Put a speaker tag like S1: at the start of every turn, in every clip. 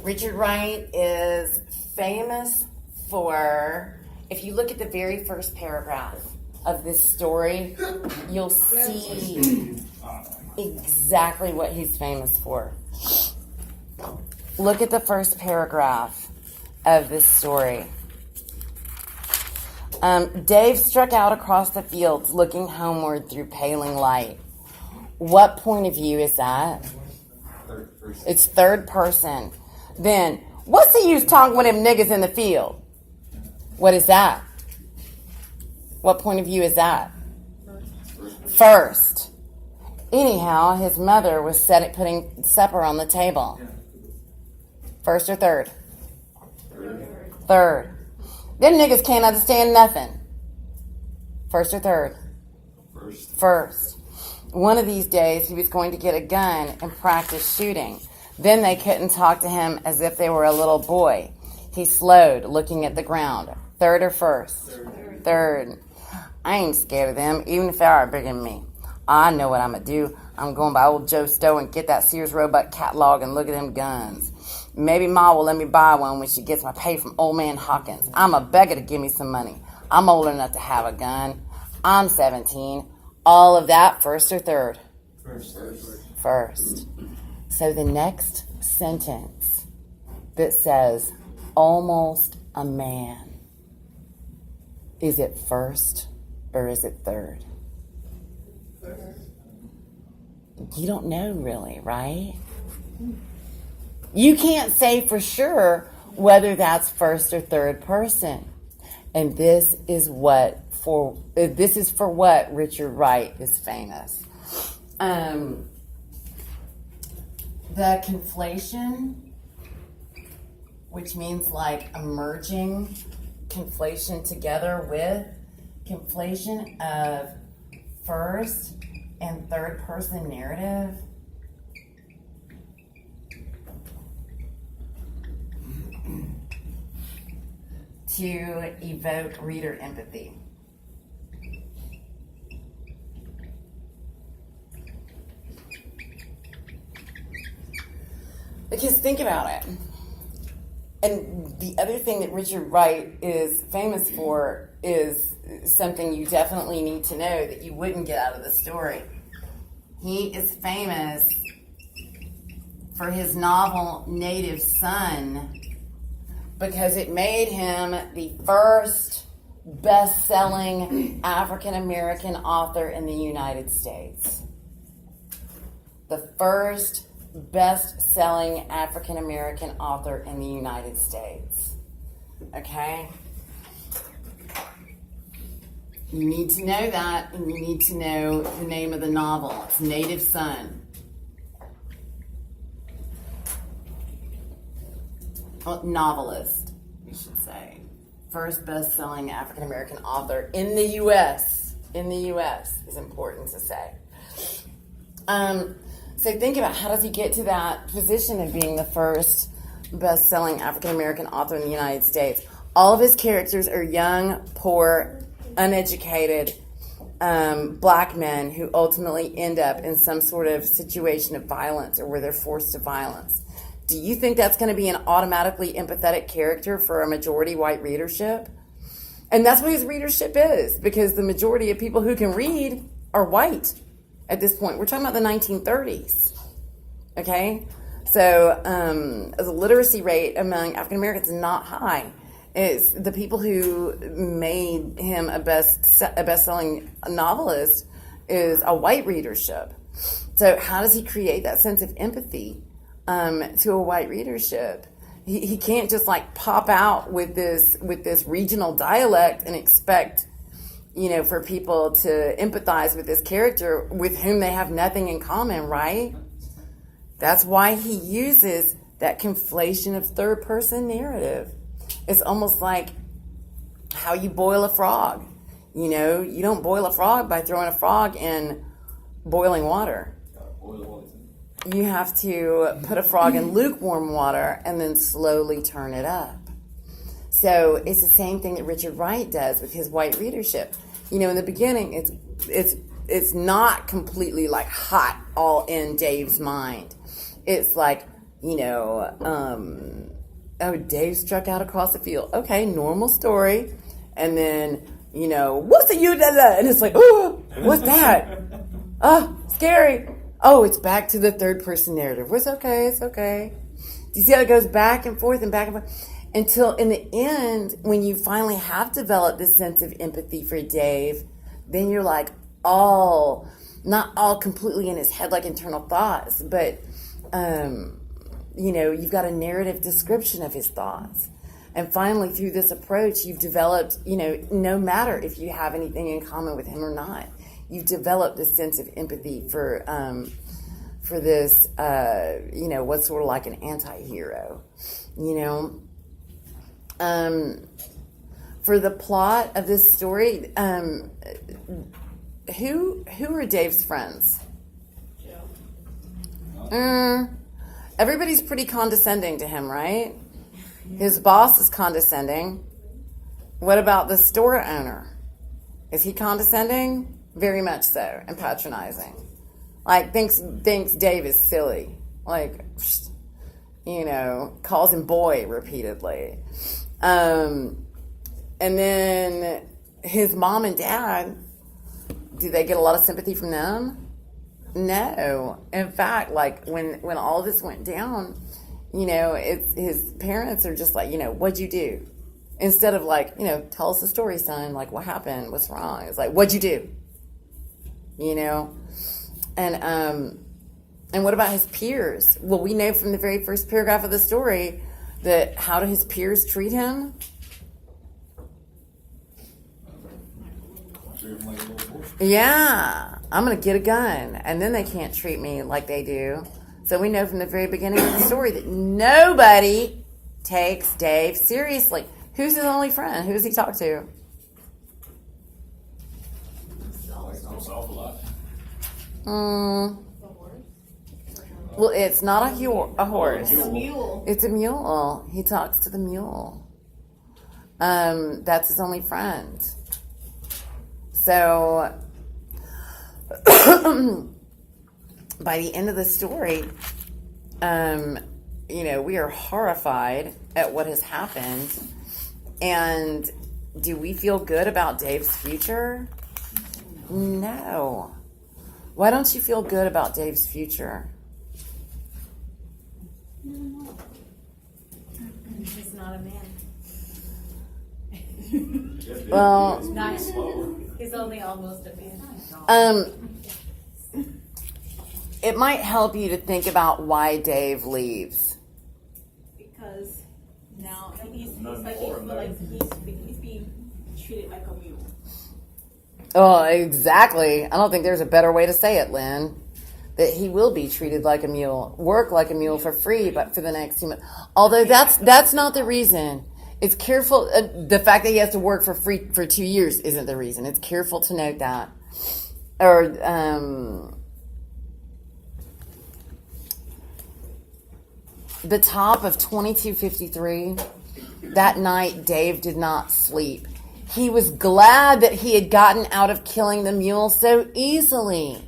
S1: Richard Wright is famous for, if you look at the very first paragraph of this story, you'll see exactly what he's famous for. Look at the first paragraph of this story. Dave struck out across the fields, looking homeward through paling light. What point of view is that?
S2: Third person.
S1: It's third person. Then, what's the use talking with them niggas in the field? What is that? What point of view is that? First. Anyhow, his mother was putting supper on the table. First or third? Third. Them niggas can't understand nothing. First or third? First. One of these days, he was going to get a gun and practice shooting. Then they couldn't talk to him as if they were a little boy. He slowed, looking at the ground. Third or first? Third. I ain't scared of them, even if they are bigger than me. I know what I'm going to do. I'm going by old Joe Stowe and get that Sears Roebuck catalog and look at them guns. Maybe Ma will let me buy one when she gets my pay from old man Hawkins. I'm a beggar to give me some money. I'm old enough to have a gun. I'm 17. All of that first or third? First. So the next sentence that says, almost a man, is it first or is it third? You don't know really, right? You can't say for sure whether that's first or third person. And this is for what Richard Wright is famous. The conflation, which means like emerging, conflation together with, conflation of first and third person narrative to evoke reader empathy. Because think about it. And the other thing that Richard Wright is famous for is something you definitely need to know that you wouldn't get out of the story. He is famous for his novel Native Son because it made him the first best-selling African-American author in the United States. The first best-selling African-American author in the United States. Okay? You need to know that, and you need to know the name of the novel. It's Native Son. Novelist, we should say. First best-selling African-American author in the U.S. In the U.S. is important to say. So think about, how does he get to that position of being the first best-selling African-American author in the United States? All of his characters are young, poor, uneducated black men who ultimately end up in some sort of situation of violence or where they're forced to violence. Do you think that's going to be an automatically empathetic character for a majority white readership? And that's what his readership is, because the majority of people who can read are white. At this point, we're talking about the 1930s, okay? So the literacy rate among African Americans is not high. It's the people who made him a best-selling novelist is a white readership. So how does he create that sense of empathy to a white readership? He can't just like pop out with this regional dialect and expect, for people to empathize with this character with whom they have nothing in common, right? That's why he uses that conflation of third-person narrative. It's almost like how you boil a frog. You don't boil a frog by throwing a frog in boiling water. You have to put a frog in lukewarm water and then slowly turn it up. So it's the same thing that Richard Wright does with his white readership. In the beginning, it's not completely like hot all in Dave's mind. It's like oh, Dave struck out across the field. Okay, normal story. And then, what's the you? And it's like, oh, what's that? Oh, scary. Oh, it's back to the third person narrative. It's okay. It's okay. Do you see how it goes back and forth and back and forth? Until in the end, when you finally have developed this sense of empathy for Dave, then you're like not all completely in his head like internal thoughts, but, you've got a narrative description of his thoughts. And finally, through this approach, you've developed, no matter if you have anything in common with him or not, you've developed this sense of empathy for this, what's sort of like an anti-hero, For the plot of this story, who are Dave's friends? Everybody's pretty condescending to him, right? His boss is condescending. What about the store owner? Is he condescending? Very much so, and patronizing. Like, thinks Dave is silly. Like, calls him boy repeatedly. And then his mom and dad, do they get a lot of sympathy from them? No. In fact, like, when all this went down, it's his parents are just like, what'd you do? Instead of like, tell us the story, son. Like, what happened? What's wrong? It's like, what'd you do? And what about his peers? Well, we know from the very first paragraph of the story that how do his peers treat him? Yeah, I'm going to get a gun. And then they can't treat me like they do. So we know from the very beginning of the story that nobody takes Dave seriously. Who's his only friend? Who does he talk to? Well, it's not a horse.
S2: It's a mule.
S1: It's a mule. He talks to the mule. That's his only friend. So, by the end of the story, we are horrified at what has happened. And do we feel good about Dave's future? No. Why don't you feel good about Dave's future?
S2: He's not a man.
S1: Well,
S2: He's only almost a man.
S1: It might help you to think about why Dave leaves.
S2: Because now he's being treated like a mule.
S1: Oh, exactly. I don't think there's a better way to say it, Lynn. That he will be treated like a mule, work like a mule for free, but for the next 2 months. Although that's not the reason. It's careful. The fact that he has to work for free for 2 years isn't the reason. It's careful to note that. Or the top of 2253. That night, Dave did not sleep. He was glad that he had gotten out of killing the mule so easily.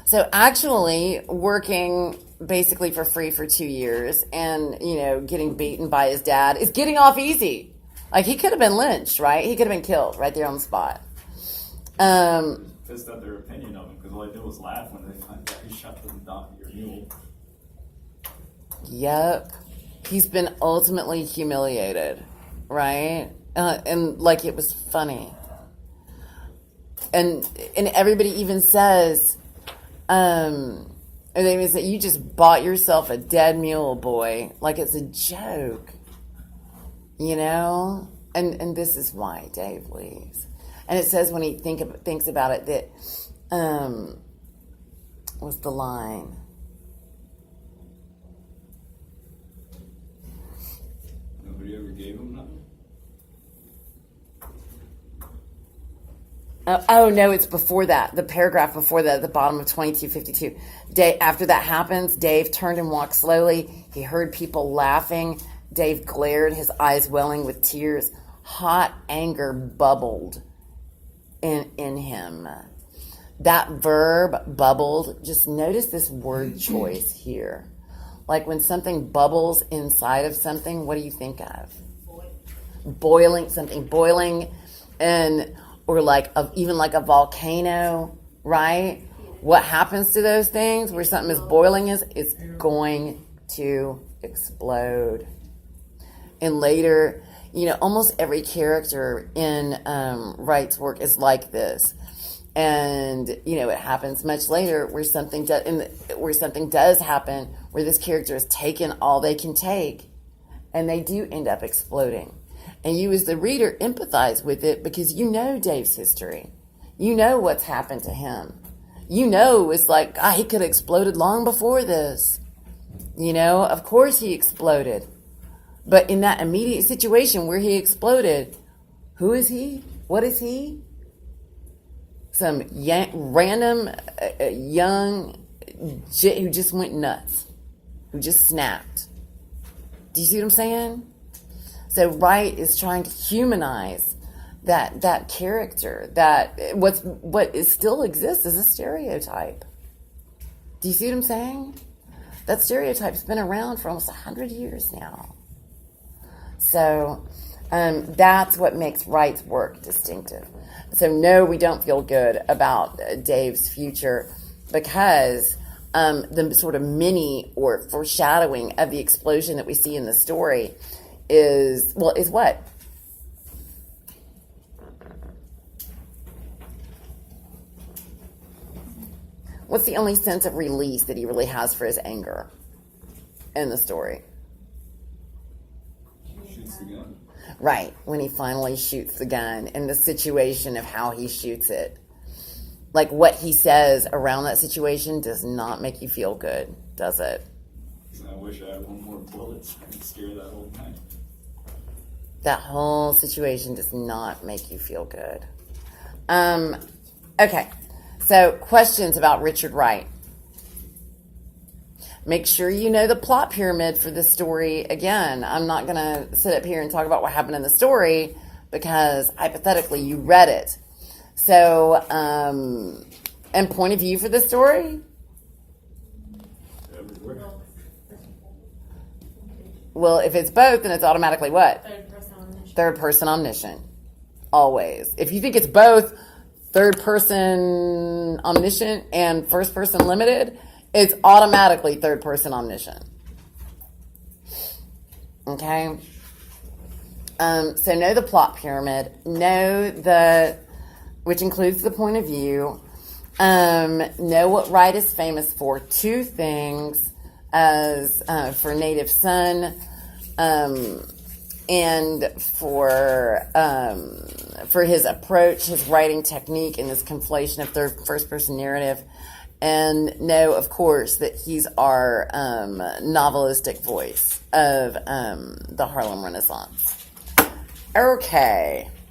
S1: So actually, working basically for free for 2 years and, getting beaten by his dad is getting off easy. Like, he could have been lynched, right? He could have been killed right there on the spot.
S3: Pissed at their opinion of him because all they did was laugh when they found out he shot the donkey or mule.
S1: Yep. He's been ultimately humiliated, right? And like it was funny. And everybody even says, they even say, you just bought yourself a dead mule, boy. Like it's a joke, And this is why Dave leaves. And it says when he thinks about it that, what's the line?
S3: Nobody ever gave him nothing?
S1: Oh, no, it's before that. The paragraph before that, at the bottom of 2252. After that happens, Dave turned and walked slowly. He heard people laughing. Dave glared, his eyes welling with tears. Hot anger bubbled in him. That verb, bubbled, just notice this word choice here. Like when something bubbles inside of something, what do you think of? Boiling, something boiling, and or like even like a volcano, right? What happens to those things where something is boiling is it's going to explode. And later, almost every character in Wright's work is like this. And it happens much later where something does happen where this character has taken all they can take, and they do end up exploding. And you, as the reader, empathize with it because you know Dave's history. You know what's happened to him. It's like, he could have exploded long before this. Of course he exploded. But in that immediate situation where he exploded, who is he? What is he? Some random young jit who just went nuts, who just snapped. Do you see what I'm saying? So Wright is trying to humanize that character, that what still exists as a stereotype. Do you see what I'm saying? That stereotype's been around for almost 100 years now. So that's what makes Wright's work distinctive. So no, we don't feel good about Dave's future because the sort of mini or foreshadowing of the explosion that we see in the story is what? What's the only sense of release that he really has for his anger in the story?
S3: Shoots the gun.
S1: Right, when he finally shoots the gun and the situation of how he shoots it. Like what he says around that situation does not make you feel good, does it?
S3: I wish I had one more bullet so I could scare that old man.
S1: That whole situation does not make you feel good. Okay, so questions about Richard Wright. Make sure you know the plot pyramid for this story. Again, I'm not going to sit up here and talk about what happened in the story because hypothetically you read it. So, and point of view for the story?
S3: Everywhere.
S1: Well, if it's both, then it's automatically what?
S2: Third person omniscient.
S1: Third person omniscient. Always. If you think it's both third person omniscient and first person limited, it's automatically third person omniscient. Okay? So know the plot pyramid. Which includes the point of view. Know what Wright is famous for. 2 things as for Native Son and for his approach, his writing technique, and this conflation of first person narrative. And know, of course, that he's our novelistic voice of the Harlem Renaissance. Okay.